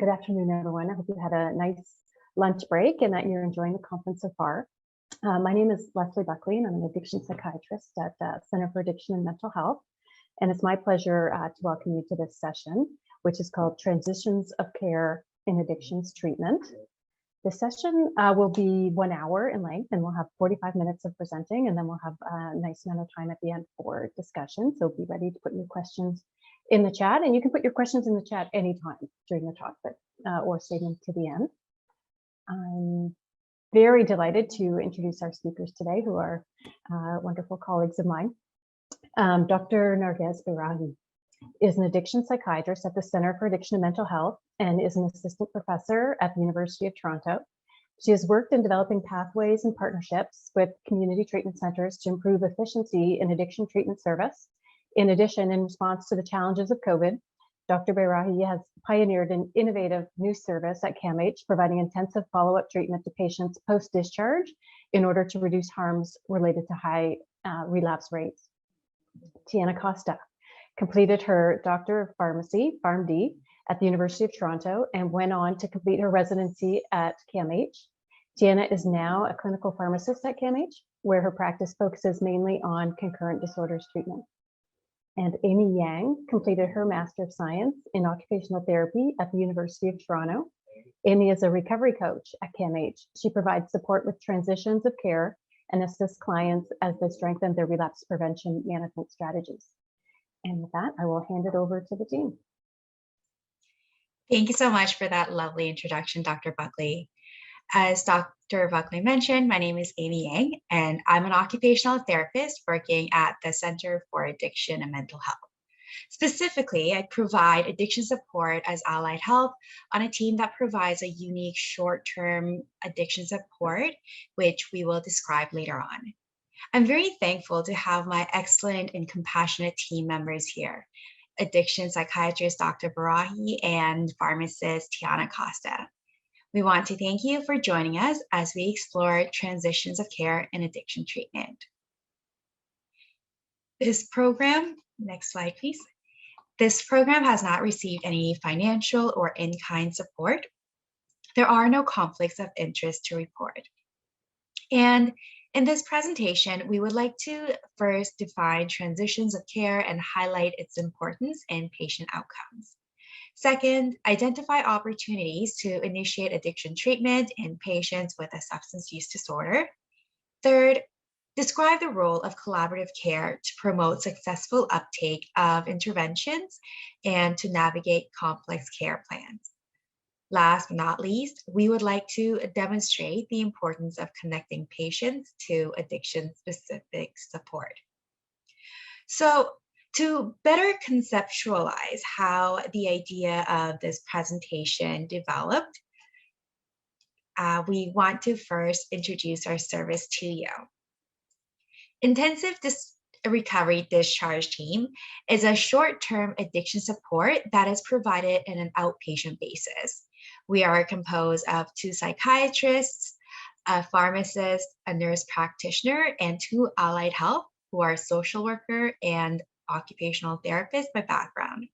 Good afternoon, everyone. I hope you had a nice lunch break and that you're enjoying the conference so far. My name is Leslie Buckley, and I'm an addiction psychiatrist at the Center for Addiction and Mental Health. And it's my pleasure to welcome you to this session, which is called Transitions of Care in Addictions Treatment. The session will be 1 hour in length, and we'll have 45 minutes of presenting, and then we'll have a nice amount of time at the end for discussion. So be ready to put your questions in the chat, and you can put your questions in the chat anytime during the talk, but or stay to the end. I'm very delighted to introduce our speakers today, who are wonderful colleagues of mine. Dr. Narges Beyraghi is an addiction psychiatrist at the Center for Addiction and Mental Health and is an assistant professor at the University of Toronto. She has worked in developing pathways and partnerships with community treatment centers to improve efficiency in addiction treatment service. In addition, in response to the challenges of COVID, Dr. Beyraghi has pioneered an innovative new service at CAMH, providing intensive follow-up treatment to patients post-discharge in order to reduce harms related to high relapse rates. Tianna Costa completed her Doctor of Pharmacy, PharmD, at the University of Toronto and went on to complete her residency at CAMH. Tianna is now a clinical pharmacist at CAMH, where her practice focuses mainly on concurrent disorders treatment. And Amy Yang completed her Master of Science in Occupational Therapy at the University of Toronto. Amy is a recovery coach at CAMH. She provides support with transitions of care and assists clients as they strengthen their relapse prevention management strategies. And with that, I will hand it over to the team. Thank you so much for that lovely introduction, Dr. Buckley. As Dr. Buckley mentioned, my name is Amy Yang, and I'm an occupational therapist working at the Center for Addiction and Mental Health. Specifically, I provide addiction support as allied help on a team that provides a unique short-term addiction support, which we will describe later on. I'm very thankful to have my excellent and compassionate team members here, addiction psychiatrist Dr. Beyraghi and pharmacist Tianna Costa. We want to thank you for joining us as we explore transitions of care in addiction treatment. This program, next slide, please. This program has not received any financial or in-kind support. There are no conflicts of interest to report. And in this presentation, we would like to first define transitions of care and highlight its importance in patient outcomes. Second, identify opportunities to initiate addiction treatment in patients with a substance use disorder. Third, describe the role of collaborative care to promote successful uptake of interventions and to navigate complex care plans. Last but not least, we would like to demonstrate the importance of connecting patients to addiction-specific support. So, to better conceptualize how the idea of this presentation developed, we want to first introduce our service to you. Intensive Recovery Discharge Team is a short-term addiction support that is provided in an outpatient basis. We are composed of 2 psychiatrists, a pharmacist, a nurse practitioner, and 2 allied health who are social worker and occupational therapist by background.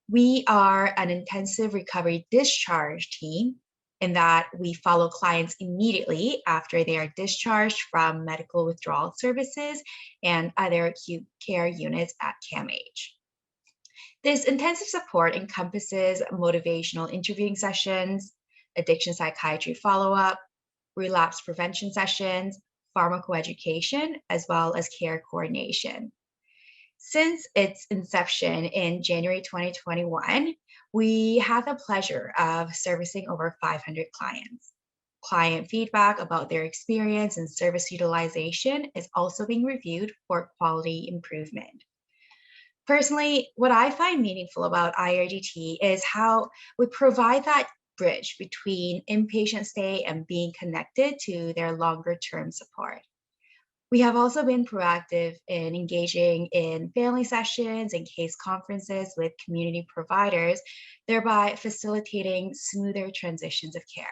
We are an intensive recovery discharge team in that we follow clients immediately after they are discharged from medical withdrawal services and other acute care units at CAMH. This intensive support encompasses motivational interviewing sessions, addiction psychiatry follow-up, relapse prevention sessions, pharmacoeducation, as well as care coordination. Since its inception in January 2021, we have the pleasure of servicing over 500 clients. Client feedback about their experience and service utilization is also being reviewed for quality improvement. Personally, what I find meaningful about IRDT is how we provide that bridge between inpatient stay and being connected to their longer-term support. We have also been proactive in engaging in family sessions and case conferences with community providers, thereby facilitating smoother transitions of care.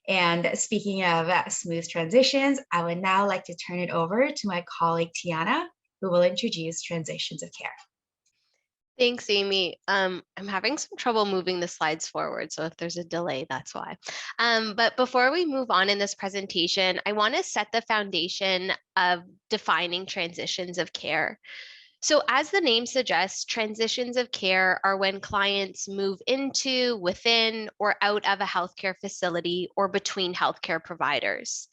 And speaking of smooth transitions, I would now like to turn it over to my colleague Tianna, who will introduce transitions of care. Thanks, Amy. I'm having some trouble moving the slides forward, so if there's a delay, that's why. But before we move on in this presentation, I want to set the foundation of defining transitions of care. So as the name suggests, transitions of care are when clients move into, within, or out of a healthcare facility or between healthcare providers.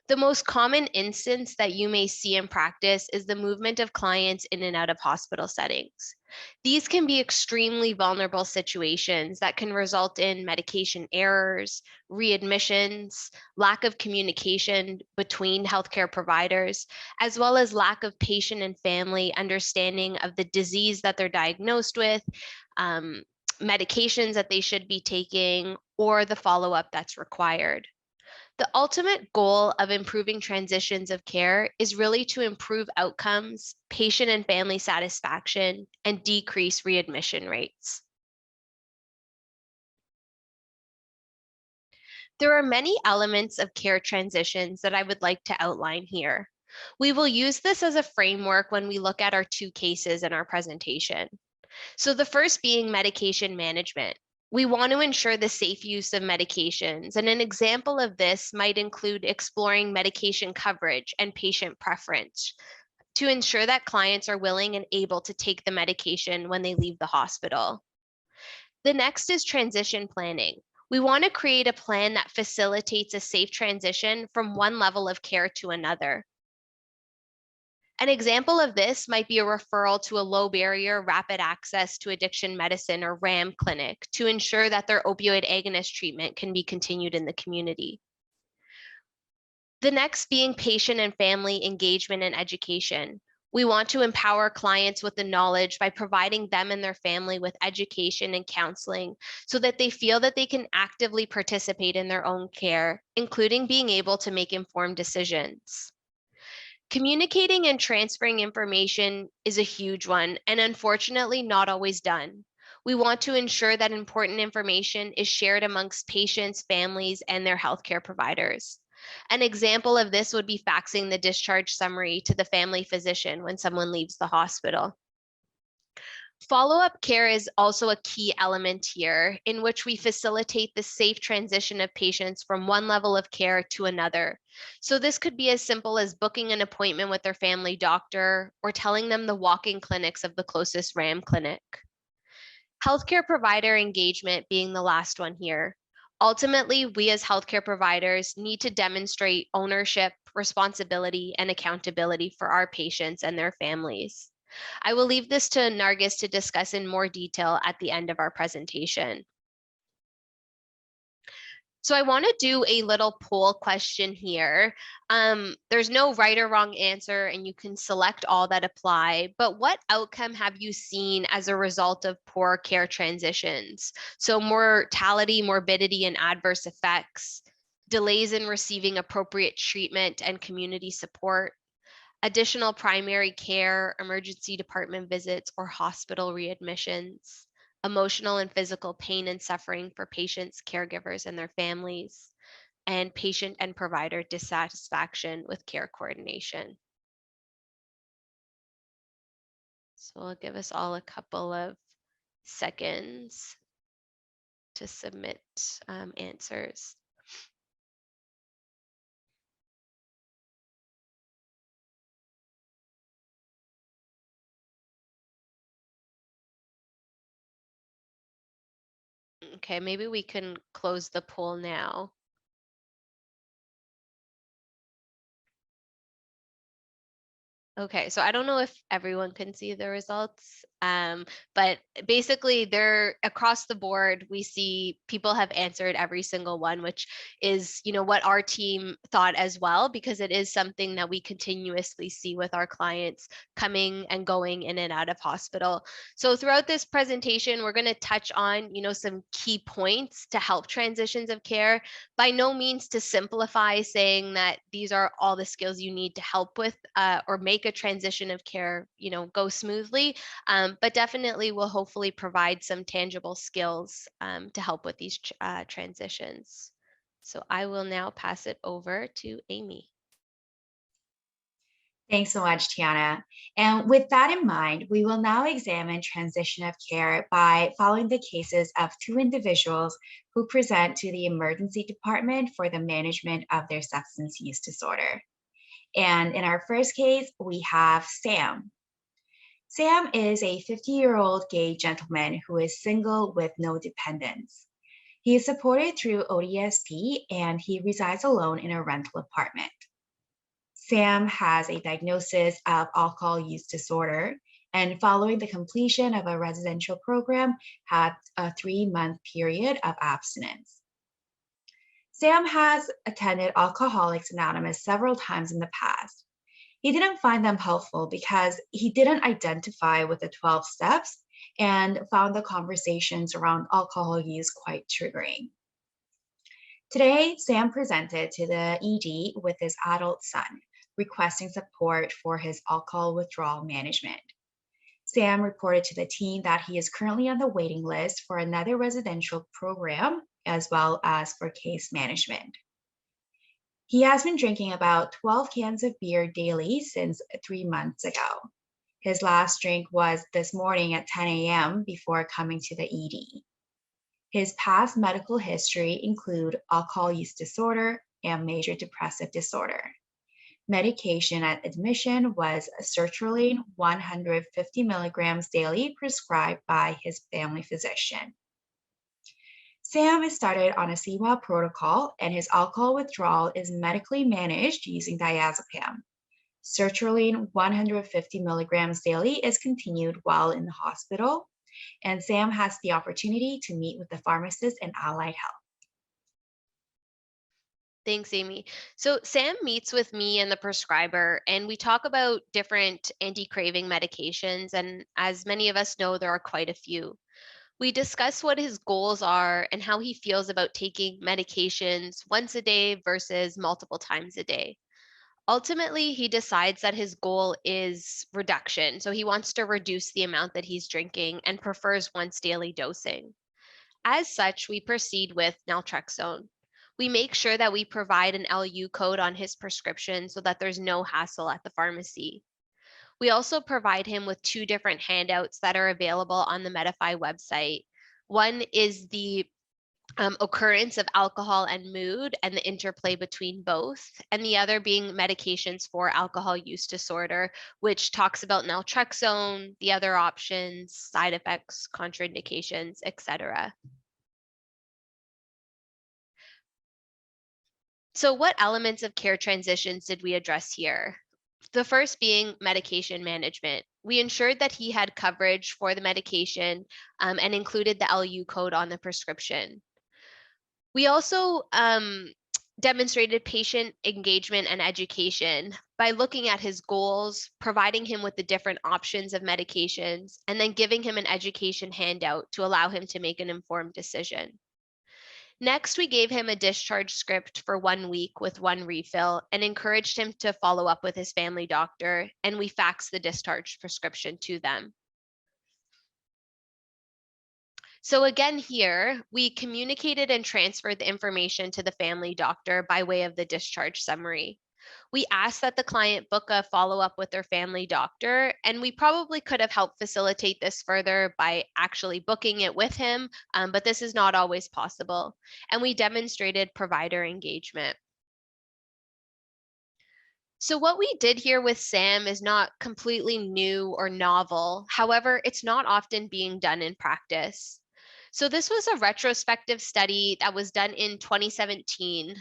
The most common instance that you may see in practice is the movement of clients in and out of hospital settings. These can be extremely vulnerable situations that can result in medication errors, readmissions, lack of communication between healthcare providers, as well as lack of patient and family understanding of the disease that they're diagnosed with, medications that they should be taking, or the follow-up that's required. The ultimate goal of improving transitions of care is really to improve outcomes, patient and family satisfaction, and decrease readmission rates. There are many elements of care transitions that I would like to outline here. We will use this as a framework when we look at our two cases in our presentation. So the first being medication management. We want to ensure the safe use of medications, and an example of this might include exploring medication coverage and patient preference to ensure that clients are willing and able to take the medication when they leave the hospital. The next is transition planning. We want to create a plan that facilitates a safe transition from one level of care to another. An example of this might be a referral to a low barrier rapid access to addiction medicine or RAAM clinic to ensure that their opioid agonist treatment can be continued in the community. The next being patient and family engagement and education. We want to empower clients with the knowledge by providing them and their family with education and counseling so that they feel that they can actively participate in their own care, including being able to make informed decisions. Communicating and transferring information is a huge one, and unfortunately not always done. We want to ensure that important information is shared amongst patients, families, and their healthcare providers. An example of this would be faxing the discharge summary to the family physician when someone leaves the hospital. Follow-up care is also a key element here in which we facilitate the safe transition of patients from one level of care to another. So this could be as simple as booking an appointment with their family doctor or telling them the walk-in clinics of the closest RAAM clinic. Healthcare provider engagement being the last one here. Ultimately, we as healthcare providers need to demonstrate ownership, responsibility, and accountability for our patients and their families. I will leave this to Narges to discuss in more detail at the end of our presentation. So I want to do a little poll question here. There's no right or wrong answer, and you can select all that apply, but what outcome have you seen as a result of poor care transitions? So mortality, morbidity, and adverse effects, delays in receiving appropriate treatment and community support, additional primary care, emergency department visits, or hospital readmissions, emotional and physical pain and suffering for patients, caregivers, and their families, and patient and provider dissatisfaction with care coordination. So I'll give us all a couple of seconds to submit answers. Okay, maybe we can close the poll now. Okay, so I don't know if everyone can see the results, but basically they're across the board. We see people have answered every single one, which is, what our team thought as well, because it is something that we continuously see with our clients coming and going in and out of hospital. So throughout this presentation, we're going to touch on, some key points to help transitions of care. By no means to simplify saying that these are all the skills you need to help with or make a transition of care, go smoothly, but definitely will hopefully provide some tangible skills to help with these transitions. So I will now pass it over to Amy. Thanks so much, Tianna. And with that in mind, we will now examine transition of care by following the cases of two individuals who present to the emergency department for the management of their substance use disorder. And in our first case, we have Sam. Sam is a 50-year-old gay gentleman who is single with no dependents. He is supported through ODSP and he resides alone in a rental apartment. Sam has a diagnosis of alcohol use disorder, and following the completion of a residential program, had a 3-month period of abstinence. Sam has attended Alcoholics Anonymous several times in the past. He didn't find them helpful because he didn't identify with the 12 steps and found the conversations around alcohol use quite triggering. Today, Sam presented to the ED with his adult son, requesting support for his alcohol withdrawal management. Sam reported to the team that he is currently on the waiting list for another residential program, as well as for case management. He has been drinking about 12 cans of beer daily since 3 months ago. His last drink was this morning at 10 a.m. before coming to the ED. His past medical history include alcohol use disorder and major depressive disorder. Medication at admission was sertraline 150 milligrams daily prescribed by his family physician. Sam is started on a CWAP protocol and his alcohol withdrawal is medically managed using diazepam. Sertraline 150 milligrams daily is continued while in the hospital, and Sam has the opportunity to meet with the pharmacist and allied health. Thanks, Amy. So Sam meets with me and the prescriber, and we talk about different anti-craving medications. And as many of us know, there are quite a few. We discuss what his goals are and how he feels about taking medications once a day versus multiple times a day. Ultimately, he decides that his goal is reduction. So he wants to reduce the amount that he's drinking and prefers once daily dosing. As such, we proceed with naltrexone. We make sure that we provide an LU code on his prescription so that there's no hassle at the pharmacy. We also provide him with 2 different handouts that are available on the Medify website. One is the occurrence of alcohol and mood and the interplay between both, and the other being medications for alcohol use disorder, which talks about naltrexone, the other options, side effects, contraindications, etc. So what elements of care transitions did we address here? The first being medication management. We ensured that he had coverage for the medication and included the LU code on the prescription. We also demonstrated patient engagement and education by looking at his goals, providing him with the different options of medications, and then giving him an education handout to allow him to make an informed decision. Next, we gave him a discharge script for 1 week with 1 refill and encouraged him to follow up with his family doctor, and we faxed the discharge prescription to them. So again here, we communicated and transferred the information to the family doctor by way of the discharge summary. We asked that the client book a follow-up with their family doctor, and we probably could have helped facilitate this further by actually booking it with him, but this is not always possible. And we demonstrated provider engagement. So what we did here with Sam is not completely new or novel. However, it's not often being done in practice. So this was a retrospective study that was done in 2017,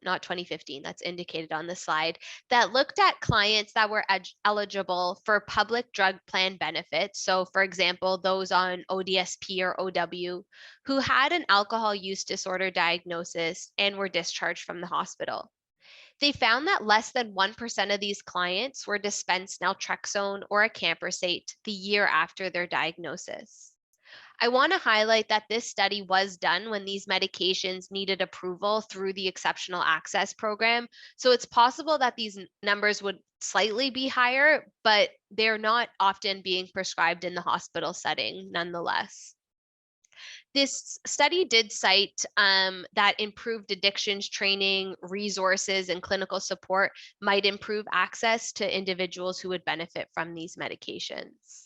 not 2015, that's indicated on the slide, that looked at clients that were eligible for public drug plan benefits. So for example, those on ODSP or OW who had an alcohol use disorder diagnosis and were discharged from the hospital. They found that less than 1% of these clients were dispensed naltrexone or a camprosate the year after their diagnosis. I want to highlight that this study was done when these medications needed approval through the Exceptional Access Program. So it's possible that these numbers would slightly be higher, but they're not often being prescribed in the hospital setting nonetheless. This study did cite that improved addictions training, resources, and clinical support might improve access to individuals who would benefit from these medications.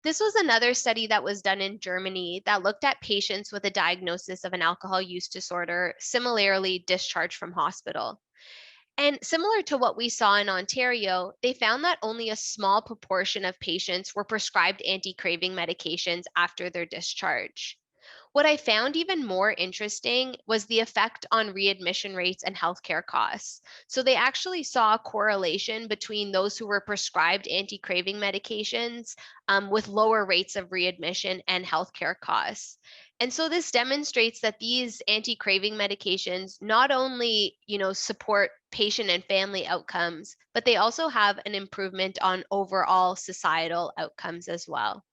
This was another study that was done in Germany that looked at patients with a diagnosis of an alcohol use disorder, similarly discharged from hospital. And similar to what we saw in Ontario, they found that only a small proportion of patients were prescribed anti-craving medications after their discharge. What I found even more interesting was the effect on readmission rates and healthcare costs. So they actually saw a correlation between those who were prescribed anti-craving medications with lower rates of readmission and healthcare costs. And so this demonstrates that these anti-craving medications not only, support patient and family outcomes, but they also have an improvement on overall societal outcomes as well.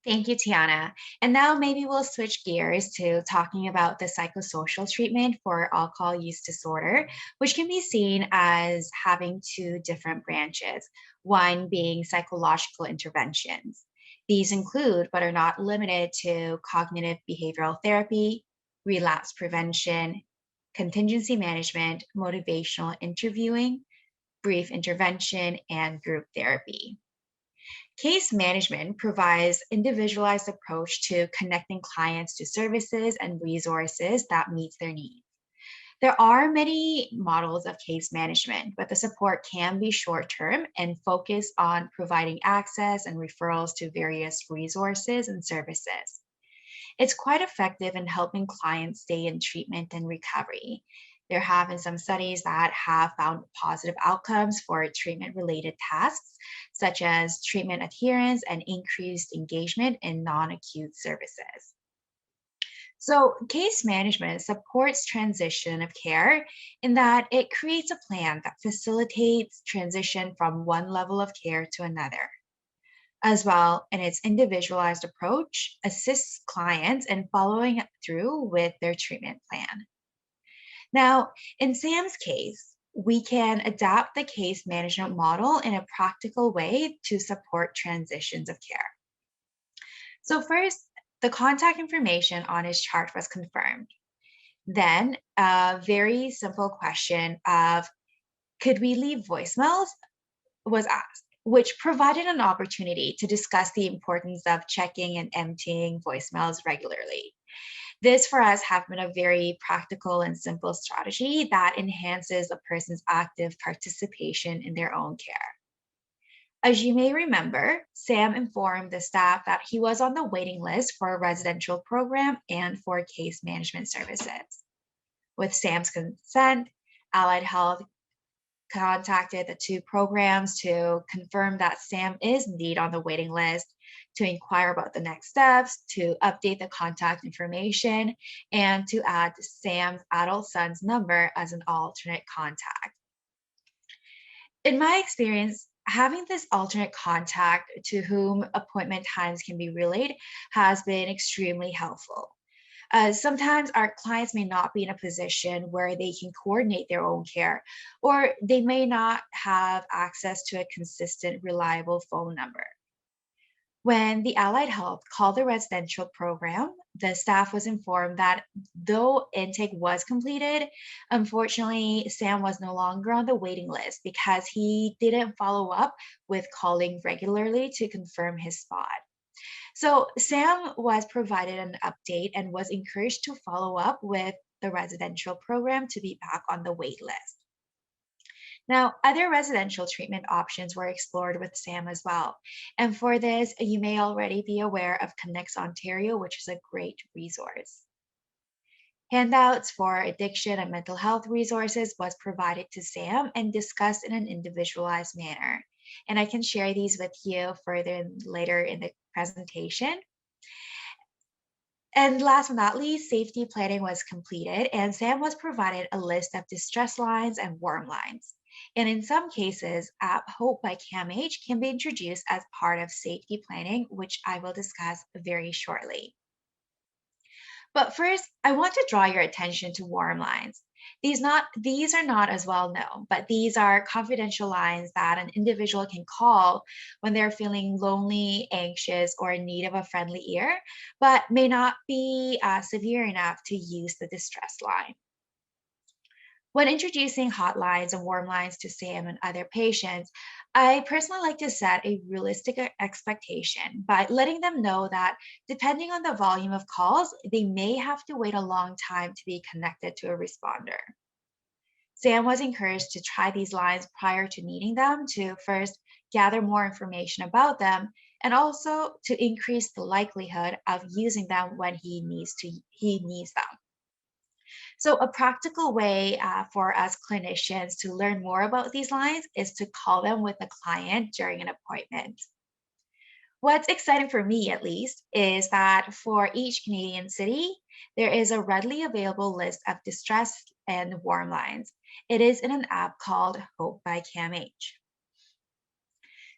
Thank you, Tianna. And now maybe we'll switch gears to talking about the psychosocial treatment for alcohol use disorder, which can be seen as having two different branches, one being psychological interventions. These include, but are not limited to, cognitive behavioral therapy, relapse prevention, contingency management, motivational interviewing, brief intervention, and group therapy. Case management provides individualized approach to connecting clients to services and resources that meet their needs. There are many models of case management, but the support can be short-term and focus on providing access and referrals to various resources and services. It's quite effective in helping clients stay in treatment and recovery. There have been some studies that have found positive outcomes for treatment-related tasks, such as treatment adherence and increased engagement in non-acute services. So case management supports transition of care in that it creates a plan that facilitates transition from one level of care to another. As well, in its individualized approach, assists clients in following through with their treatment plan. Now, in Sam's case, we can adapt the case management model in a practical way to support transitions of care. So first, the contact information on his chart was confirmed. Then a very simple question of, could we leave voicemails, was asked, which provided an opportunity to discuss the importance of checking and emptying voicemails regularly. This for us have been a very practical and simple strategy that enhances a person's active participation in their own care. As you may remember, Sam informed the staff that he was on the waiting list for a residential program and for case management services. With Sam's consent, Allied Health contacted the two programs to confirm that Sam is indeed on the waiting list, to inquire about the next steps, to update the contact information, and to add Sam's adult son's number as an alternate contact. In my experience, having this alternate contact to whom appointment times can be relayed has been extremely helpful. Sometimes our clients may not be in a position where they can coordinate their own care, or they may not have access to a consistent, reliable phone number. When the Allied Health called the residential program, the staff was informed that though intake was completed, unfortunately, Sam was no longer on the waiting list because he didn't follow up with calling regularly to confirm his spot. So Sam was provided an update and was encouraged to follow up with the residential program to be back on the wait list. Now, other residential treatment options were explored with Sam as well. And for this, you may already be aware of Connects Ontario, which is a great resource. Handouts for addiction and mental health resources was provided to Sam and discussed in an individualized manner. And I can share these with you further later in the presentation. And last but not least, safety planning was completed, and Sam was provided a list of distress lines and warm lines. And in some cases, Hope by CAMH can be introduced as part of safety planning, which I will discuss very shortly. But first, I want to draw your attention to warm lines. These are not as well known, but these are confidential lines that an individual can call when they're feeling lonely, anxious, or in need of a friendly ear, but may not be severe enough to use the distress line. When introducing hotlines and warm lines to Sam and other patients, I personally like to set a realistic expectation by letting them know that depending on the volume of calls, they may have to wait a long time to be connected to a responder. Sam was encouraged to try these lines prior to needing them to first gather more information about them and also to increase the likelihood of using them when he needs them. So a practical way for us clinicians to learn more about these lines is to call them with a client during an appointment. What's exciting for me, at least, is that for each Canadian city, there is a readily available list of distress and warm lines. It is in an app called Hope by CAMH.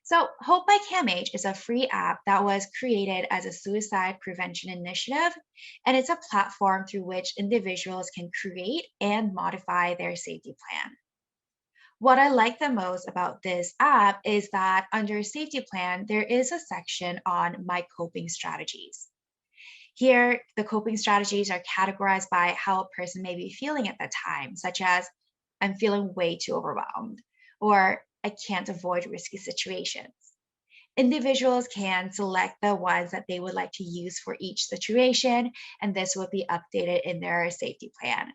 So Hope by CAMH is a free app that was created as a suicide prevention initiative, and it's a platform through which individuals can create and modify their safety plan. What I like the most about this app is that under safety plan, there is a section on my coping strategies. Here, the coping strategies are categorized by how a person may be feeling at the time, such as I'm feeling way too overwhelmed, or I can't avoid risky situations. Individuals can select the ones that they would like to use for each situation, and this will be updated in their safety plan.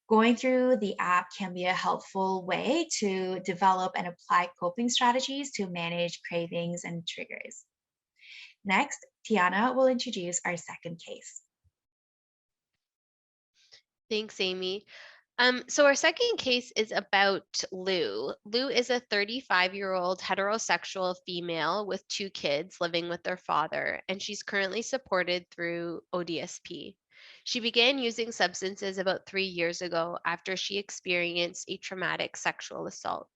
Going through the app can be a helpful way to develop and apply coping strategies to manage cravings and triggers. Next, Tianna will introduce our second case. Thanks, Amy. So our second case is about Lou. Lou is a 35-year-old heterosexual female with 2 kids living with their father, and she's currently supported through ODSP. She began using substances about 3 years ago after she experienced a traumatic sexual assault.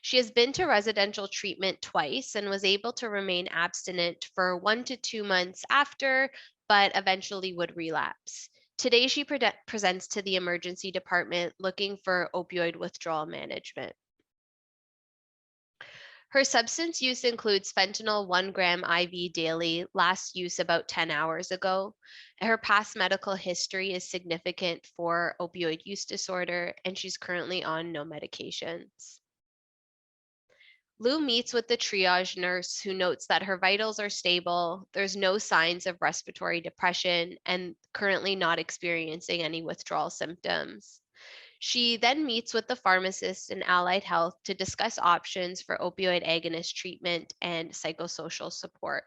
She has been to residential treatment twice and was able to remain abstinent for 1 to 2 months after, but eventually would relapse. Today, she presents to the emergency department looking for opioid withdrawal management. Her substance use includes fentanyl 1 gram IV daily, last use about 10 hours ago. Her past medical history is significant for opioid use disorder, and she's currently on no medications. Lou meets with the triage nurse who notes that her vitals are stable, there's no signs of respiratory depression, and currently not experiencing any withdrawal symptoms. She then meets with the pharmacist in Allied Health to discuss options for opioid agonist treatment and psychosocial support.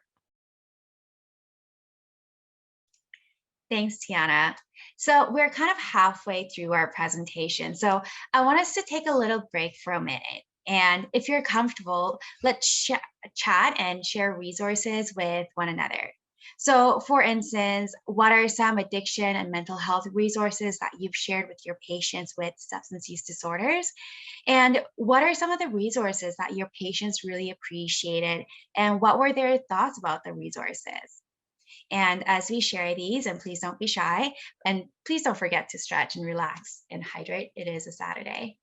Thanks, Tianna. So we're kind of halfway through our presentation. So I want us to take a little break for a minute. And if you're comfortable, let's chat and share resources with one another. So for instance, what are some addiction and mental health resources that you've shared with your patients with substance use disorders? And what are some of the resources that your patients really appreciated? And what were their thoughts about the resources? And as we share these, and please don't be shy, and please don't forget to stretch and relax and hydrate. It is a Saturday.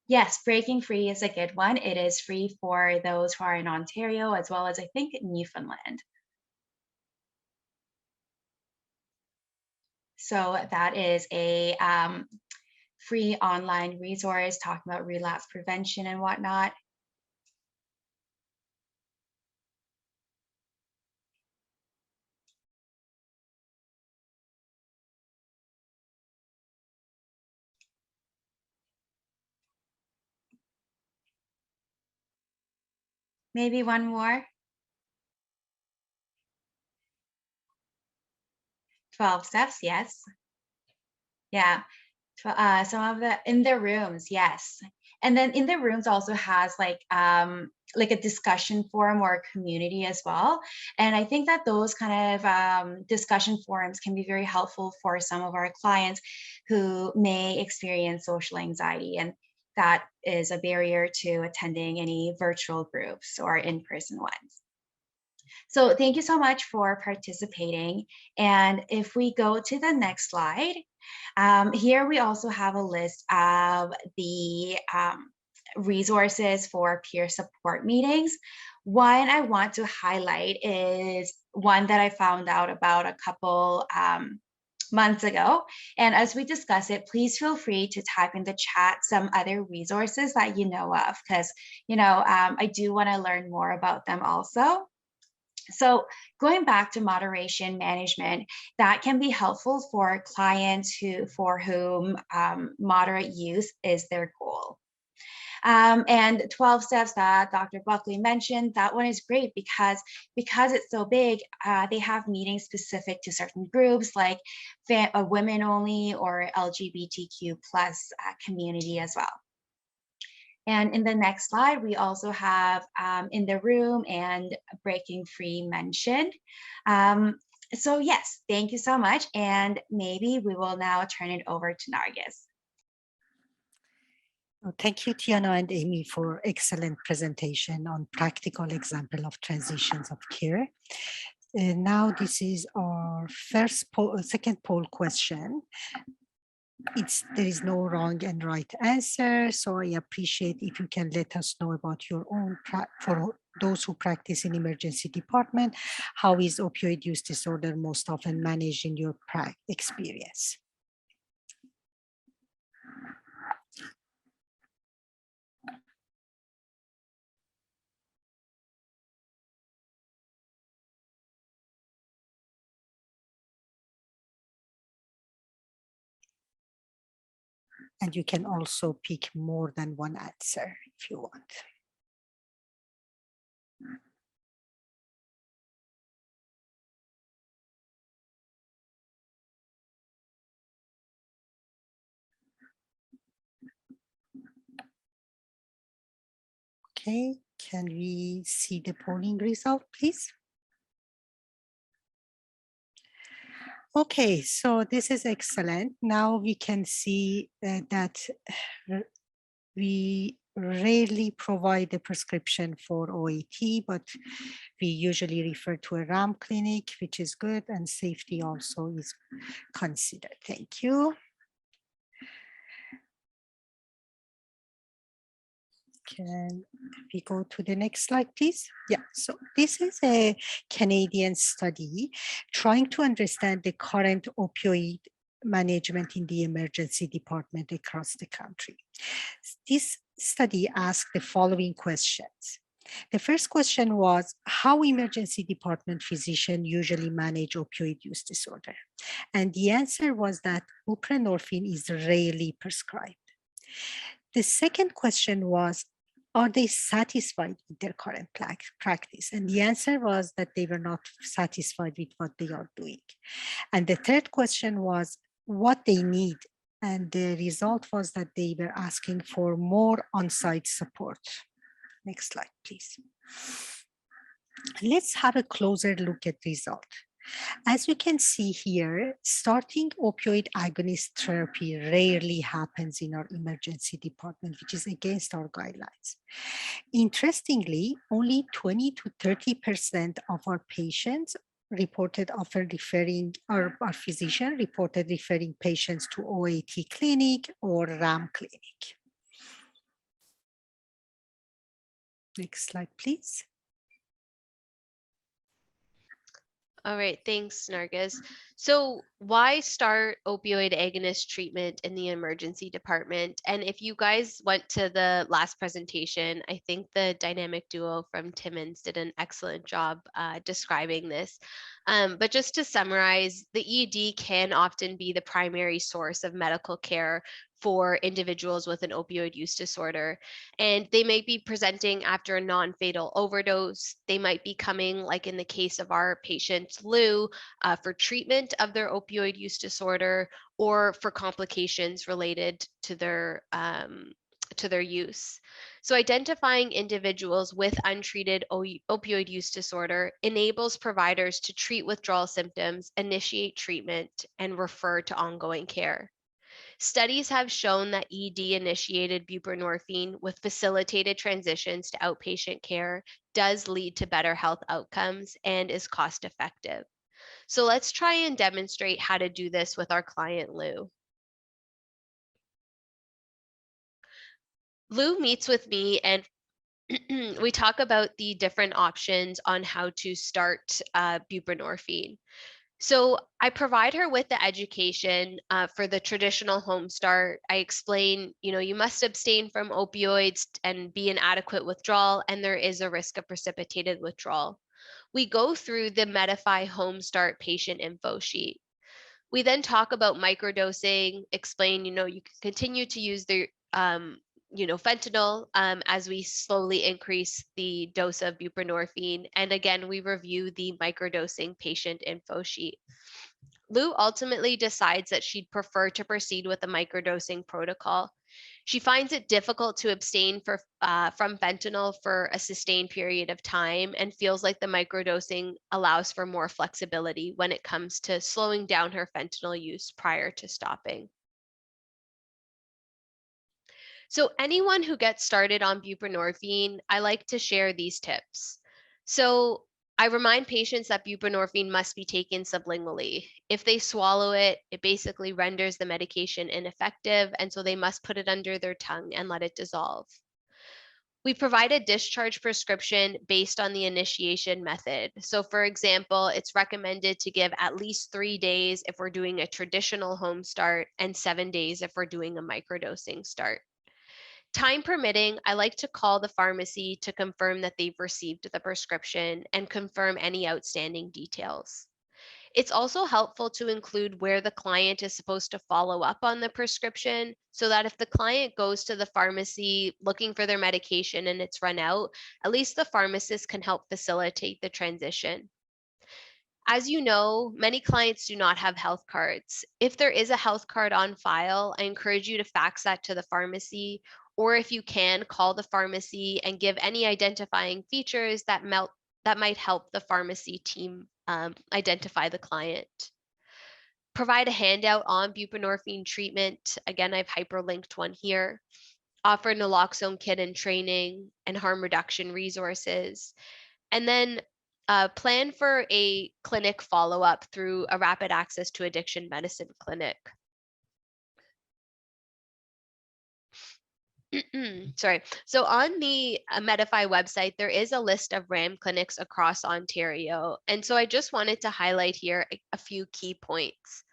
Yes, Breaking Free is a good one. It is free for those who are in Ontario, as well as I think Newfoundland. So that is a free online resource talking about relapse prevention and whatnot. Maybe one more. 12 steps, yes. Yeah, some of the in the rooms, yes. And then in the rooms also has like a discussion forum or a community as well. And I think that those kind of discussion forums can be very helpful for some of our clients who may experience social anxiety. And that is a barrier to attending any virtual groups or in-person ones. So thank you so much for participating. And if we go to the next slide, here we also have a list of the resources for peer support meetings. One I want to highlight is one that I found out about a couple months ago. And as we discuss it, please feel free to type in the chat some other resources that you know of, because I do want to learn more about them also. So going back to moderation management, that can be helpful for clients for whom moderate use is their goal. And 12 steps that Dr. Buckley mentioned, that one is great because it's so big, they have meetings specific to certain groups like women only or LGBTQ plus community as well. And in the next slide, we also have in the room and breaking free mentioned. So yes, thank you so much. And maybe we will now turn it over to Narges. Thank you, Tianna and Amy, for excellent presentation on practical example of transitions of care. Now this is our second poll question. There is no wrong and right answer, so I appreciate if you can let us know about your own, for those who practice in emergency department, how is opioid use disorder most often managed in your experience? And you can also pick more than one answer if you want. Okay, can we see the polling result, please? Okay, so this is excellent. Now we can see that we rarely provide a prescription for OAT, but we usually refer to a RAAM clinic, which is good, and safety also is considered. Thank you. Can we go to the next slide, please? Yeah, so this is a Canadian study trying to understand the current opioid management in the emergency department across the country. This study asked the following questions. The first question was, how emergency department physicians usually manage opioid use disorder? And the answer was that buprenorphine is rarely prescribed. The second question was, are they satisfied with their current practice? And the answer was that they were not satisfied with what they are doing. And the third question was what they need. And the result was that they were asking for more on-site support. Next slide, please. Let's have a closer look at result. As you can see here, starting opioid agonist therapy rarely happens in our emergency department, which is against our guidelines. Interestingly, only 20 to 30% of our patients reported after referring, or our physician reported referring patients to OAT clinic or RAAM clinic. Next slide, please. All right, thanks, Narges. So why start opioid agonist treatment in the emergency department? And if you guys went to the last presentation, I think the dynamic duo from Timmins did an excellent job describing this. But just to summarize, the ED can often be the primary source of medical care for individuals with an opioid use disorder. And they may be presenting after a non-fatal overdose. They might be coming, like in the case of our patient Lou, for treatment of their opioid use disorder or for complications related to their use. So identifying individuals with untreated opioid use disorder enables providers to treat withdrawal symptoms, initiate treatment, and refer to ongoing care. Studies have shown that ED-initiated buprenorphine with facilitated transitions to outpatient care does lead to better health outcomes and is cost-effective. So let's try and demonstrate how to do this with our client, Lou. Lou meets with me and we talk about the different options on how to start buprenorphine. So I provide her with the education for the traditional home start. I explain, you must abstain from opioids and be in adequate withdrawal, and there is a risk of precipitated withdrawal. We go through the Medify home start patient info sheet. We then talk about microdosing, explain, you can continue to use the fentanyl as we slowly increase the dose of buprenorphine. And again, we review the microdosing patient info sheet. Lou ultimately decides that she'd prefer to proceed with the microdosing protocol. She finds it difficult to abstain from fentanyl for a sustained period of time and feels like the microdosing allows for more flexibility when it comes to slowing down her fentanyl use prior to stopping. So anyone who gets started on buprenorphine, I like to share these tips. So I remind patients that buprenorphine must be taken sublingually. If they swallow it, it basically renders the medication ineffective, and so they must put it under their tongue and let it dissolve. We provide a discharge prescription based on the initiation method. So for example, it's recommended to give at least 3 days if we're doing a traditional home start and 7 days if we're doing a microdosing start. Time permitting, I like to call the pharmacy to confirm that they've received the prescription and confirm any outstanding details. It's also helpful to include where the client is supposed to follow up on the prescription so that if the client goes to the pharmacy looking for their medication and it's run out, at least the pharmacist can help facilitate the transition. As you know, many clients do not have health cards. If there is a health card on file, I encourage you to fax that to the pharmacy, or if you can, call the pharmacy and give any identifying features that might help the pharmacy team identify the client. Provide a handout on buprenorphine treatment. Again, I've hyperlinked one here. Offer naloxone kit and training and harm reduction resources. And then plan for a clinic follow-up through a rapid access to addiction medicine clinic. Sorry. So on the Medify website, there is a list of RAAM clinics across Ontario. And so I just wanted to highlight here a few key points.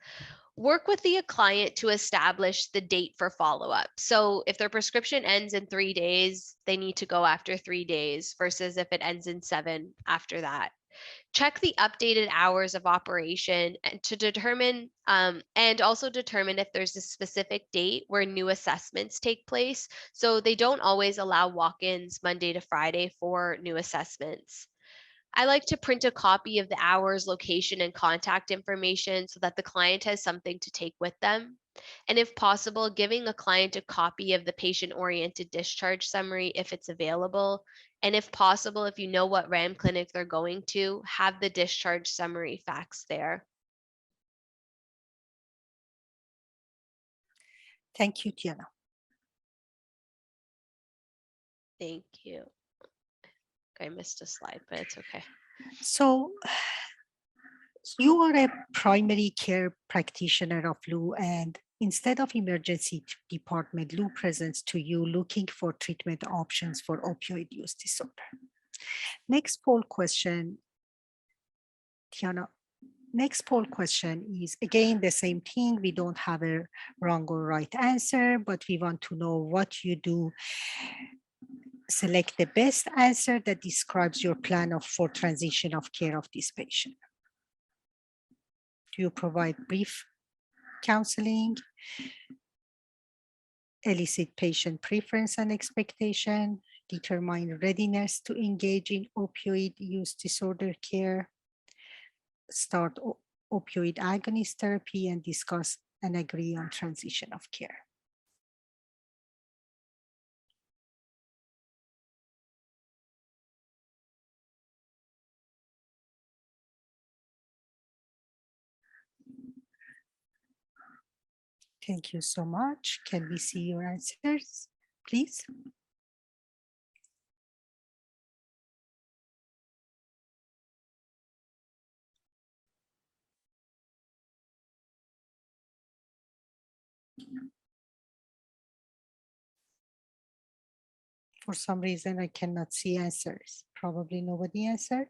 Work with the client to establish the date for follow-up. So if their prescription ends in 3 days, they need to go after 3 days versus if it ends in 7 after that. Check the updated hours of operation and to determine and also determine if there's a specific date where new assessments take place. So they don't always allow walk-ins Monday to Friday for new assessments. I like to print a copy of the hours, location, and contact information so that the client has something to take with them. And if possible, giving a client a copy of the patient-oriented discharge summary if it's available. And if possible, if you know what RAAM clinic they're going to, have the discharge summary fax there. Thank you, Tianna. Thank you. I missed a slide, but it's okay. So you are a primary care practitioner of Lou, and instead of emergency department, Lou presents to you looking for treatment options for opioid use disorder. Next poll question, Tianna. Next poll question is again the same thing. We don't have a wrong or right answer, but we want to know what you do. Select the best answer that describes your plan for transition of care of this patient. Do you provide brief counseling, elicit patient preference and expectation, determine readiness to engage in opioid use disorder care, start opioid agonist therapy, and discuss and agree on transition of care? Thank you so much. Can we see your answers, please? For some reason, I cannot see answers. Probably nobody answered.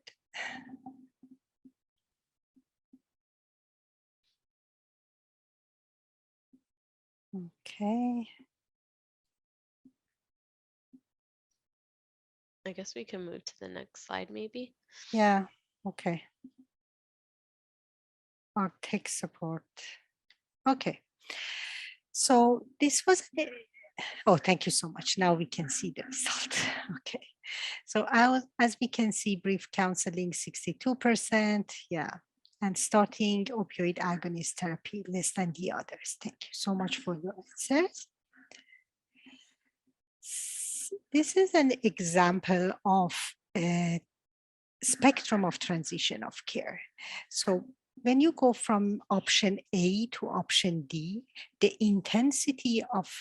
Okay. I guess we can move to the next slide, maybe. Yeah, okay. Our tech support. Okay. So this was, oh, thank you so much. Now we can see the result. Okay. So as we can see, brief counseling, 62%. Yeah. And starting opioid agonist therapy, less than the others. Thank you so much for your answers. This is an example of a spectrum of transition of care. So when you go from option A to option D, the intensity of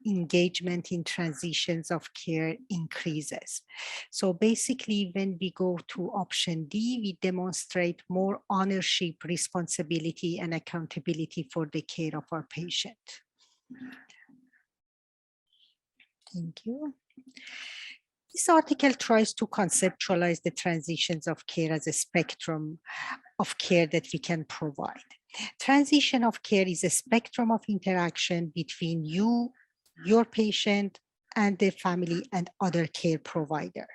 engagement in transitions of care increases. So basically, when we go to option D, we demonstrate more ownership, responsibility, and accountability for the care of our patient. Thank you. This article tries to conceptualize the transitions of care as a spectrum of care that we can provide. Transition of care is a spectrum of interaction between you, your patient, and the family and other care provider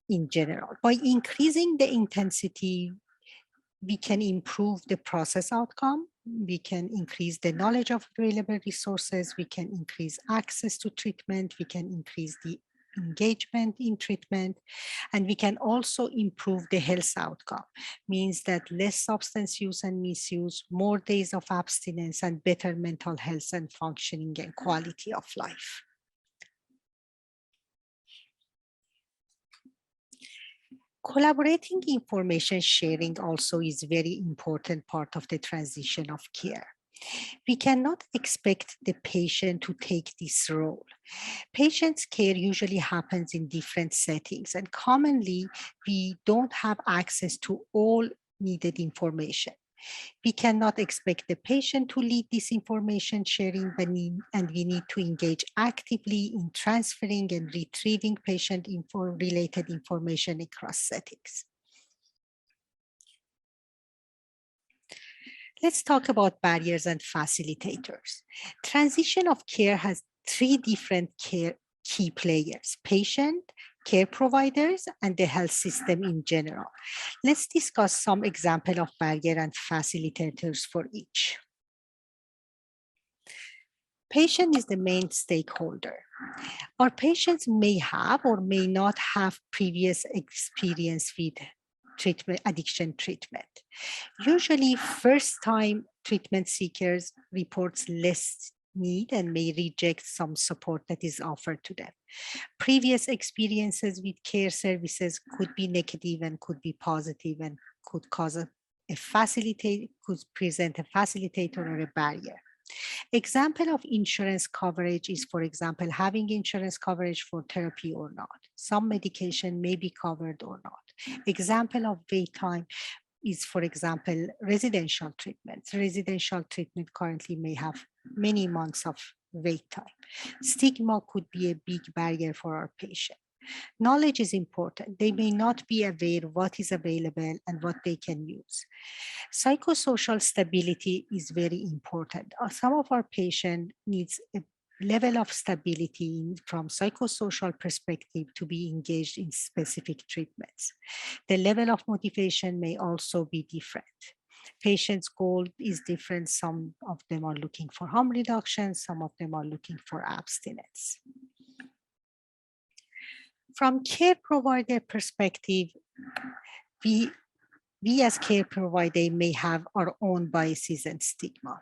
in general. By increasing the intensity, we can improve the process outcome, we can increase the knowledge of available resources, we can increase access to treatment, we can increase the engagement in treatment, and we can also improve the health outcome. Means that less substance use and misuse, more days of abstinence, and better mental health and functioning and quality of life. Collaborating information sharing also is a very important part of the transition of care. We cannot expect the patient to take this role. Patient's care usually happens in different settings, and commonly we don't have access to all needed information. We cannot expect the patient to lead this information sharing, and we need to engage actively in transferring and retrieving patient related information across settings. Let's talk about barriers and facilitators. Transition of care has three different key players: patient, care providers, and the health system in general. Let's discuss some example of barrier and facilitators for each. Patient is the main stakeholder. Our patients may have or may not have previous experience with addiction treatment. Usually first-time treatment seekers reports less need and may reject some support that is offered to them. Previous experiences with care services could be negative and could be positive and could cause could present a facilitator or a barrier. Example of insurance coverage is, for example, having insurance coverage for therapy or not. Some medication may be covered or not. Example of wait time is, for example, residential treatment. Residential treatment currently may have many months of wait time. Stigma could be a big barrier for our patient. Knowledge is important. They may not be aware what is available and what they can use. Psychosocial stability is very important. Some of our patients needs a level of stability from psychosocial perspective to be engaged in specific treatments. The level of motivation may also be different. Patients' goal is different. Some of them are looking for harm reduction, some of them are looking for abstinence. From care provider perspective, we as care provider may have our own biases and stigma.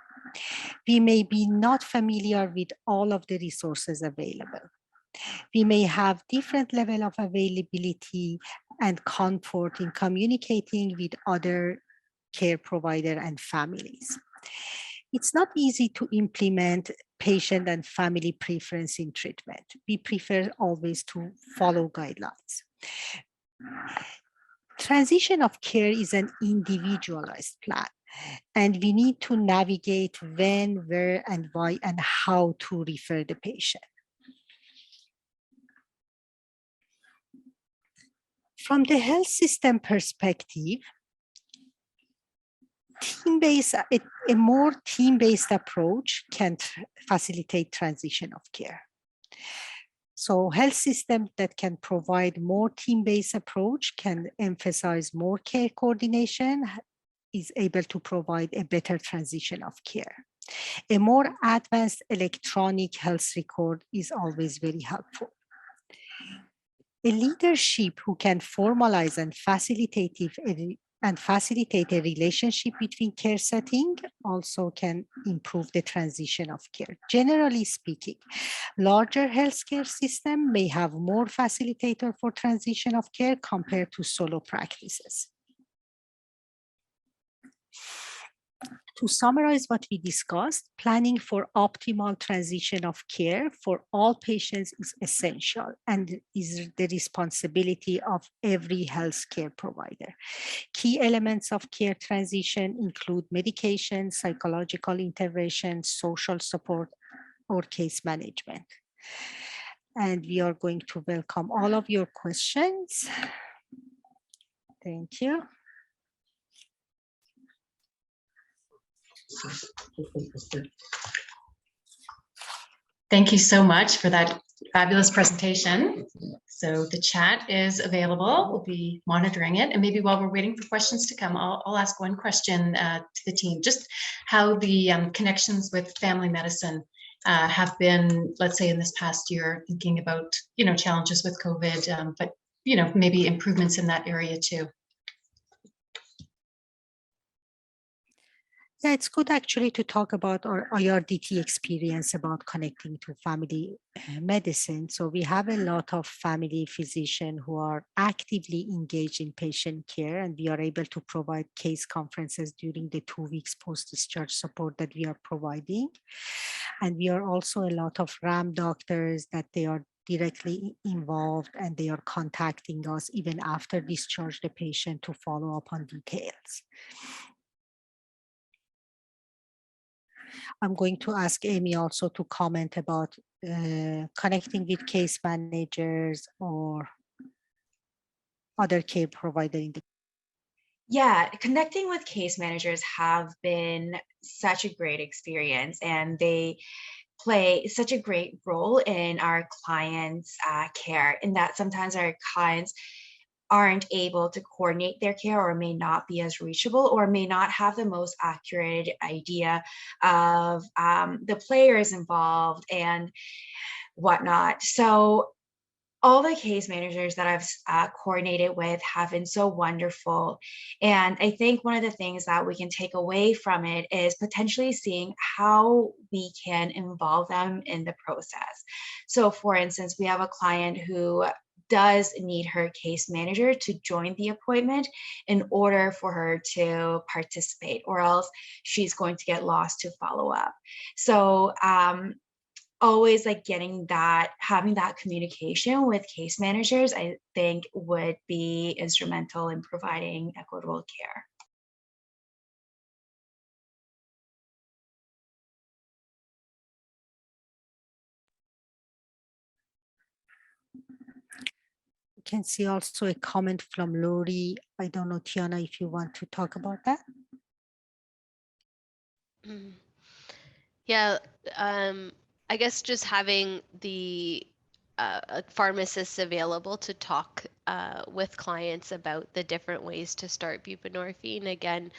We may be not familiar with all of the resources available. We may have different level of availability and comfort in communicating with other care provider and families. It's not easy to implement patient and family preference in treatment. We prefer always to follow guidelines. Transition of care is an individualized plan, and we need to navigate when, where, and why, and how to refer the patient. From the health system perspective, a more team-based approach can facilitate transition of care. So health systems that can provide more team-based approach can emphasize more care coordination, is able to provide a better transition of care. A more advanced electronic health record is always very helpful. A leadership who can formalize and facilitate a relationship between care setting also can improve the transition of care. Generally speaking, larger healthcare system may have more facilitator for transition of care compared to solo practices. To summarize what we discussed, planning for optimal transition of care for all patients is essential and is the responsibility of every healthcare provider. Key elements of care transition include medication, psychological intervention, social support, or case management. And we are going to welcome all of your questions. Thank you. Thank you so much for that fabulous presentation. So the chat is available. We'll be monitoring it. And maybe while we're waiting for questions to come, I'll ask one question to the team. Just how the connections with family medicine have been, let's say, in this past year, thinking about, challenges with COVID, but, maybe improvements in that area too. Yeah, it's good actually to talk about our IRDT experience about connecting to family medicine. So we have a lot of family physicians who are actively engaged in patient care, and we are able to provide case conferences during the 2 weeks post-discharge support that we are providing. And we are also a lot of RAAM doctors that they are directly involved and they are contacting us even after discharge the patient to follow up on details. I'm going to ask Amy also to comment about connecting with case managers or other care providers. Yeah, connecting with case managers have been such a great experience, and they play such a great role in our clients' care, in that sometimes our clients aren't able to coordinate their care or may not be as reachable or may not have the most accurate idea of the players involved and whatnot. So all the case managers that I've coordinated with have been so wonderful. And I think one of the things that we can take away from it is potentially seeing how we can involve them in the process. So for instance, we have a client who does need her case manager to join the appointment in order for her to participate, or else she's going to get lost to follow up. So always like having that communication with case managers, I think would be instrumental in providing equitable care. You can see also a comment from Lori. I don't know, Tianna, if you want to talk about that. Yeah, I guess just having the pharmacists available to talk with clients about the different ways to start buprenorphine. Again,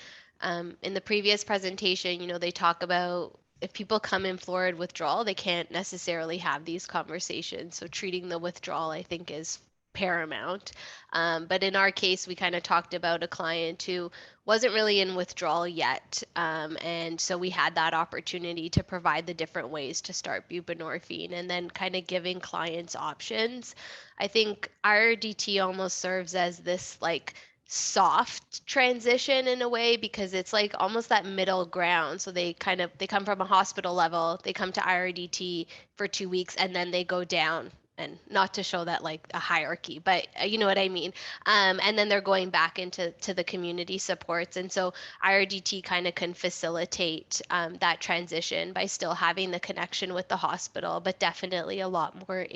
in the previous presentation, they talk about if people come in florid withdrawal, they can't necessarily have these conversations. So treating the withdrawal, I think, is paramount. But in our case, we kind of talked about a client who wasn't really in withdrawal yet. And so we had that opportunity to provide the different ways to start buprenorphine and then kind of giving clients options. I think RDT almost serves as this like soft transition in a way, because it's like almost that middle ground. So they come from a hospital level, they come to IRDT for 2 weeks, and then they go down, and not to show that like a hierarchy, but you know what I mean. And then they're going back into the community supports. And so IRDT kind of can facilitate that transition by still having the connection with the hospital, but definitely a lot more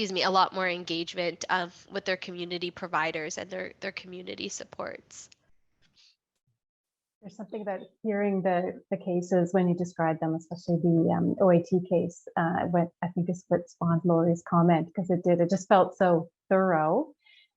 a lot more engagement with their community providers and their community supports. There's something about hearing the cases when you describe them, especially the OAT case, what I think is what spawned Lori's comment, because it just felt so thorough,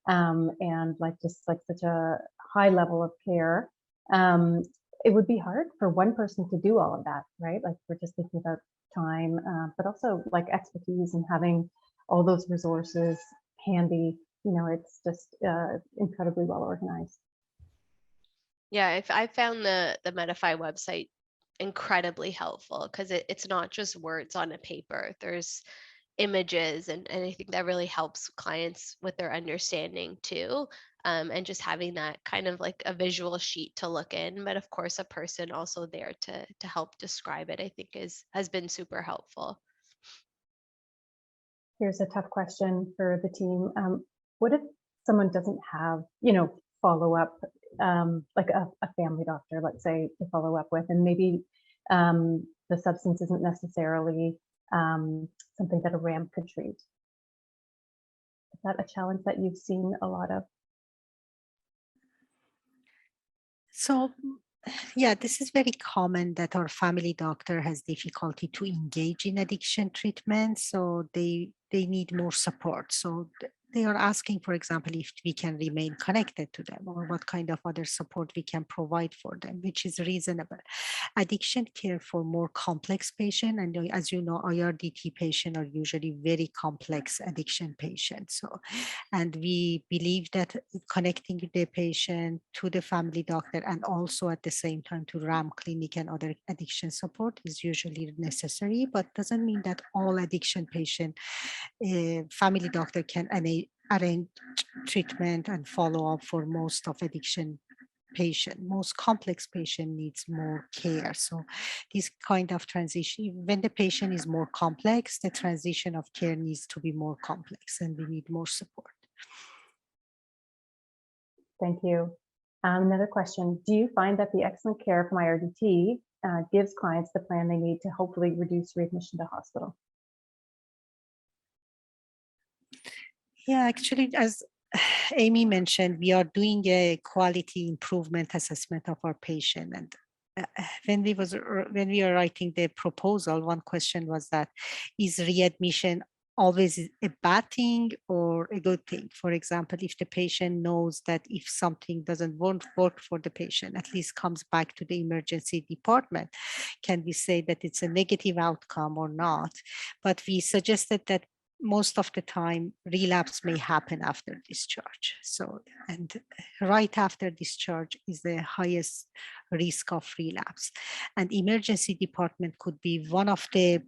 and like just like such a high level of care. It would be hard for one person to do all of that, right? Like we're just thinking about time, but also like expertise and having all those resources handy. You know, it's just incredibly well organized. Yeah, I found the Medify website incredibly helpful, because it's not just words on a paper. There's images, and I think that really helps clients with their understanding too. And just having that kind of like a visual sheet to look in, but of course a person also there to help describe it, I think has been super helpful. Here's a tough question for the team. What if someone doesn't have, you know, follow up, like a family doctor, let's say, to follow up with, and maybe the substance isn't necessarily something that a RAAM could treat? Is that a challenge that you've seen a lot of? So yeah, this is very common that our family doctor has difficulty to engage in addiction treatment. So they need more support. So they are asking, for example, if we can remain connected to them, or what kind of other support we can provide for them, which is reasonable. Addiction care for more complex patients, and as you know, IRDT patients are usually very complex addiction patients. So, and we believe that connecting the patient to the family doctor, and also at the same time to RAAM clinic and other addiction support, is usually necessary, but doesn't mean that all addiction patients, family doctor can arrange treatment and follow up for most of addiction patient. Most complex patient needs more care. So this kind of transition, when the patient is more complex, the transition of care needs to be more complex, and we need more support. Thank you. Another question: do you find that the excellent care from IRDT gives clients the plan they need to hopefully reduce readmission to hospital? Yeah, actually, as Amy mentioned, we are doing a quality improvement assessment of our patient. And when we are writing the proposal, one question was that, is readmission always a bad thing or a good thing? For example, if the patient knows that if something doesn't work for the patient, at least comes back to the emergency department, can we say that it's a negative outcome or not? But we suggested that most of the time relapse may happen after discharge. So, and right after discharge is the highest risk of relapse. And emergency department could be one of the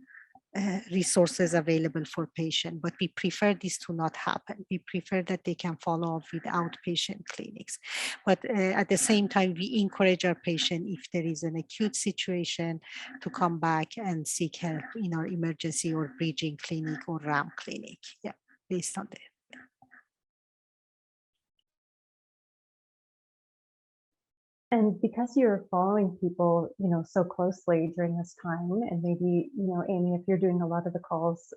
resources available for patient, but we prefer this to not happen. We prefer that they can follow up with outpatient clinics. But at the same time, we encourage our patient, if there is an acute situation, to come back and seek help in our emergency or bridging clinic or RAAM clinic. Yeah, based on that. And because you're following people, you know, so closely during this time, and maybe, you know, Amy, if you're doing a lot of the calls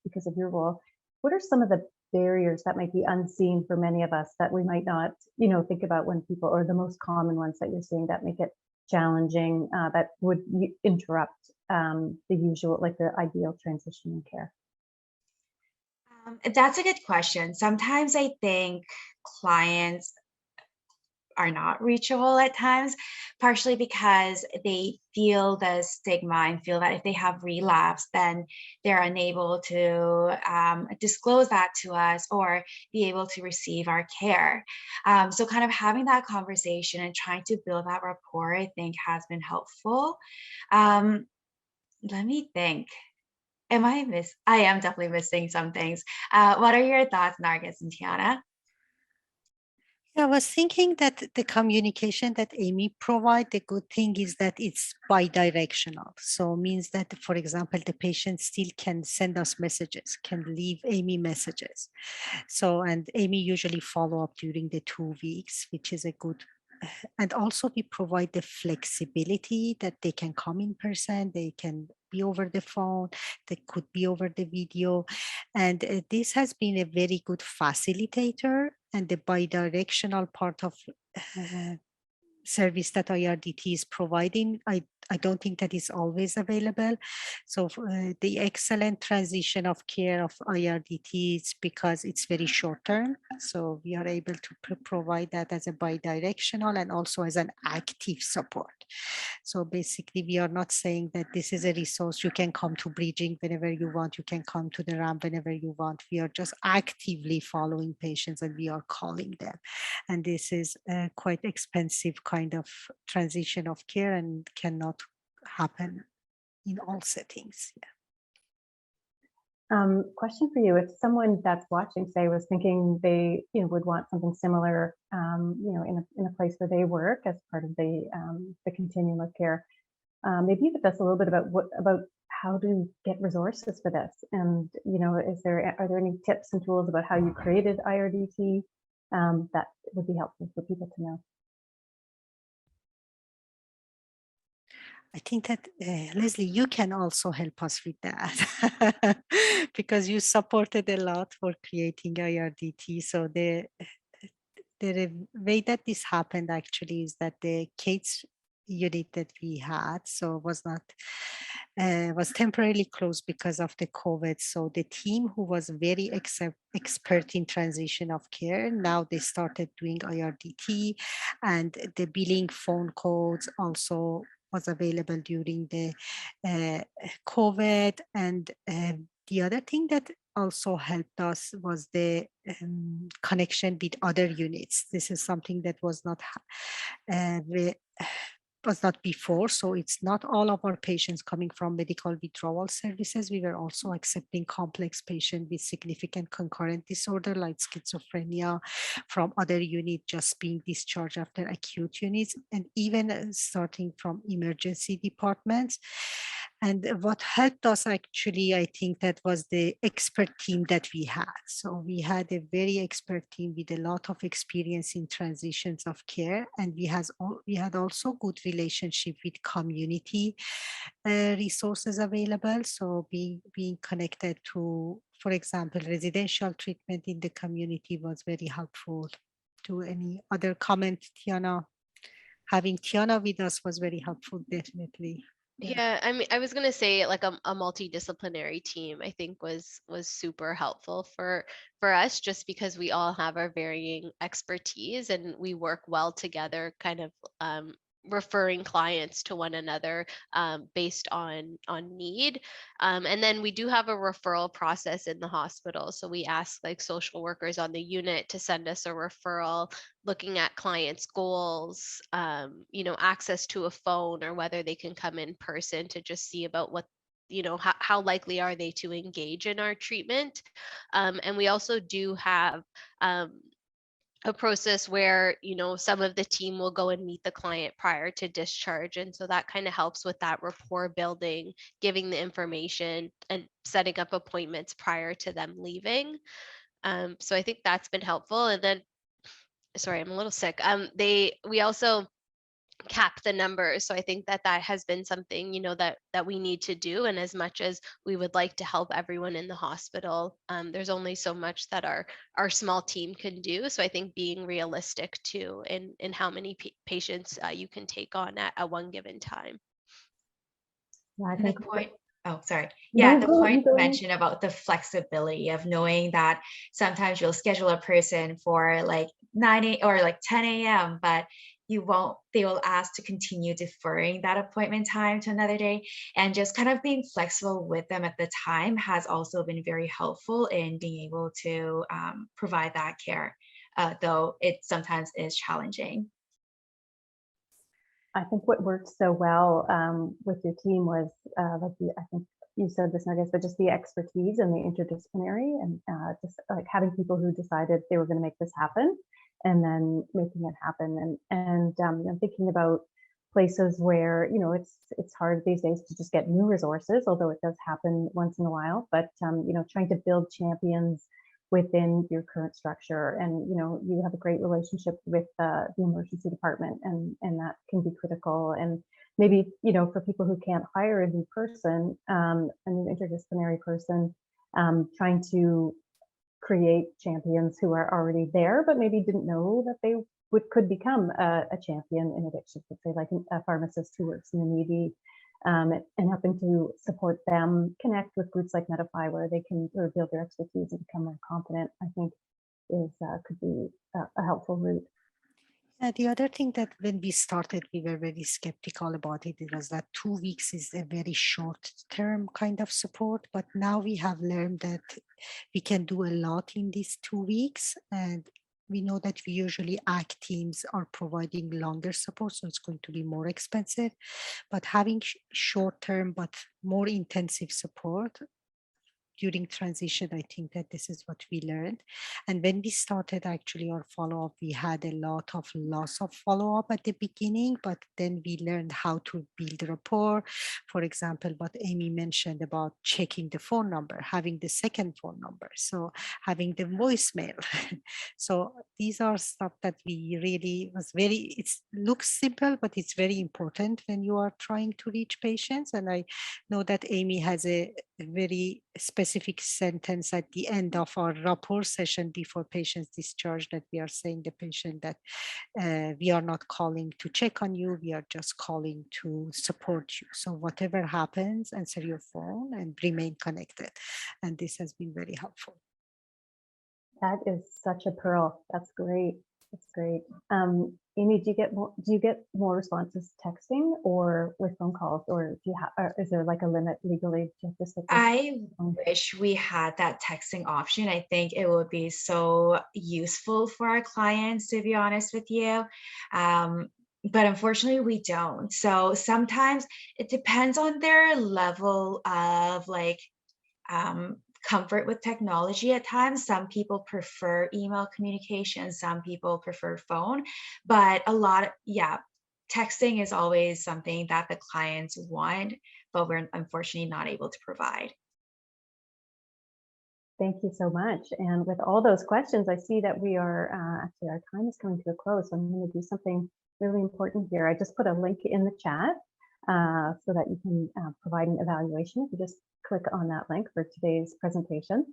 because of your role, what are some of the barriers that might be unseen for many of us that we might not, you know, think about when people, or the most common ones that you're seeing that make it challenging, that would interrupt the usual, like the ideal transition in care? That's a good question. Sometimes I think clients are not reachable at times, partially because they feel the stigma and feel that if they have relapse, then they're unable to disclose that to us or be able to receive our care. So kind of having that conversation and trying to build that rapport, I think, has been helpful. Let me think. I am definitely missing some things. What are your thoughts, Narges and Tianna? I was thinking that the communication that Amy provide, the good thing is that it's bi-directional. So means that, for example, the patient still can send us messages, can leave Amy messages. So, and Amy usually follow up during the 2 weeks, which is a good, and also we provide the flexibility that they can come in person, they can be over the phone, they could be over the video. And this has been a very good facilitator, and the bidirectional part of service that IRDT is providing, I don't think that is always available. So the excellent transition of care of IRDT is because it's very short term. So we are able to provide that as a bidirectional and also as an active support. So basically, we are not saying that this is a resource you can come to bridging whenever you want, you can come to the RAAM whenever you want. We are just actively following patients and we are calling them. And this is a quite expensive kind of transition of care and cannot happen in all settings. Question for you: if someone that's watching, say, was thinking they, would want something similar, in a place where they work as part of the continuum of care, maybe you could tell us a little bit about how to get resources for this, and are there any tips and tools about how you created IRDT that would be helpful for people to know? I think that, Leslie, you can also help us with that because you supported a lot for creating IRDT. So the way that this happened actually is that the case unit that we had was temporarily closed because of the COVID. So the team who was very expert in transition of care, now they started doing IRDT, and the billing phone codes also was available during the COVID. And the other thing that also helped us was the connection with other units. This is something that was not before. So it's not all of our patients coming from medical withdrawal services. We were also accepting complex patients with significant concurrent disorder like schizophrenia from other units just being discharged after acute units, and even starting from emergency departments. And what helped us actually, I think that was the expert team that we had. So we had a very expert team with a lot of experience in transitions of care. And we had also good relationship with community resources available. So being connected to, for example, residential treatment in the community was very helpful. To any other comment, Tianna? Having Tianna with us was very helpful, definitely. Yeah, I mean, I was gonna say like a multidisciplinary team, I think was super helpful for us, just because we all have our varying expertise and we work well together, kind of referring clients to one another based on need. And then we do have a referral process in the hospital. So we ask like social workers on the unit to send us a referral, looking at clients' goals, access to a phone, or whether they can come in person to just see about what, how likely are they to engage in our treatment. And we also do have a process where some of the team will go and meet the client prior to discharge, and so that kind of helps with that rapport building, giving the information and setting up appointments prior to them leaving. So I think that's been helpful. And then, sorry, I'm a little sick. We also cap the numbers. So I think that has been something, that we need to do. And as much as we would like to help everyone in the hospital, there's only so much that our small team can do. So I think being realistic too in how many patients you can take on at one given time. Yeah, I think think. Oh, sorry. Yeah, the point you go. mentioned about the flexibility of knowing that sometimes you'll schedule a person for like 9 a.m. or like 10 a.m., but they will ask to continue deferring that appointment time to another day, and just kind of being flexible with them at the time has also been very helpful in being able to provide that care, though it sometimes is challenging. I think what worked so well with your team was, I think you said this, Narges, but just the expertise and the interdisciplinary, and just like having people who decided they were going to make this happen, and then making it happen. And I'm thinking about places where, you know, it's hard these days to just get new resources, although it does happen once in a while, but you know, trying to build champions within your current structure. And, you know, you have a great relationship with the emergency department, and that can be critical. And maybe, you know, for people who can't hire a new person, a new interdisciplinary person, trying to create champions who are already there, but maybe didn't know that they could become a champion in addiction, let's say like a pharmacist who works in the needy, and helping to support them connect with groups like Medify, where they can build their expertise and become more competent, I think is could be a helpful route. The other thing that when we started, we were very skeptical about it. It was that 2 weeks is a very short term kind of support, but now we have learned that we can do a lot in these 2 weeks. And we know that we usually ACT teams are providing longer support, so it's going to be more expensive. But having short term but more intensive support during transition, I think that this is what we learned. And when we started actually our follow-up, we had a lot of loss of follow-up at the beginning, but then we learned how to build rapport. For example, what Amy mentioned about checking the phone number, having the second phone number, so having the voicemail. So these are stuff that we really was very, it looks simple, but it's very important when you are trying to reach patients. And I know that Amy has a very specific sentence at the end of our rapport session before patients discharge, that we are saying the patient that we are not calling to check on you, we are just calling to support you. So whatever happens, answer your phone and remain connected. And this has been very helpful. That is such a pearl. That's great. That's great. Amy, do you get more responses texting or with phone calls, or do you have, is there like a limit legally? I wish we had that texting option. I think it would be so useful for our clients, to be honest with you. But unfortunately we don't. So sometimes it depends on their level of like, comfort with technology. At times, some people prefer email communication, some people prefer phone, but texting is always something that the clients want, but we're unfortunately not able to provide. Thank you so much. And with all those questions, I see that we are actually our time is coming to a close. So I'm going to do something really important here. I just put a link in the chat so that you can provide an evaluation. If you just click on that link for today's presentation.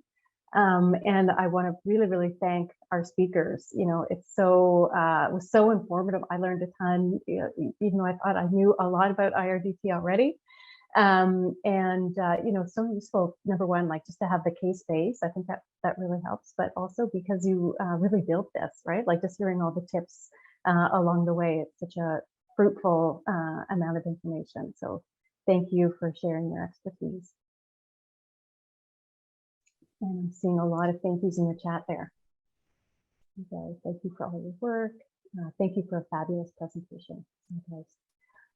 And I want to really, really thank our speakers. You know, it was so informative. I learned a ton, even though I thought I knew a lot about IRDT already. You know, so useful, number one, like just to have the case base. I think that really helps, but also because you really built this, right? Like just hearing all the tips along the way, it's such a fruitful amount of information. So thank you for sharing your expertise. And I'm seeing a lot of thank yous in the chat there. Okay, thank you for all your work. Thank you for a fabulous presentation.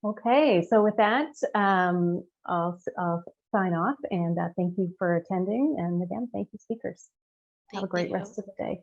Okay, so with that, I'll sign off, and thank you for attending. And again, thank you, speakers. Have a great rest of the day.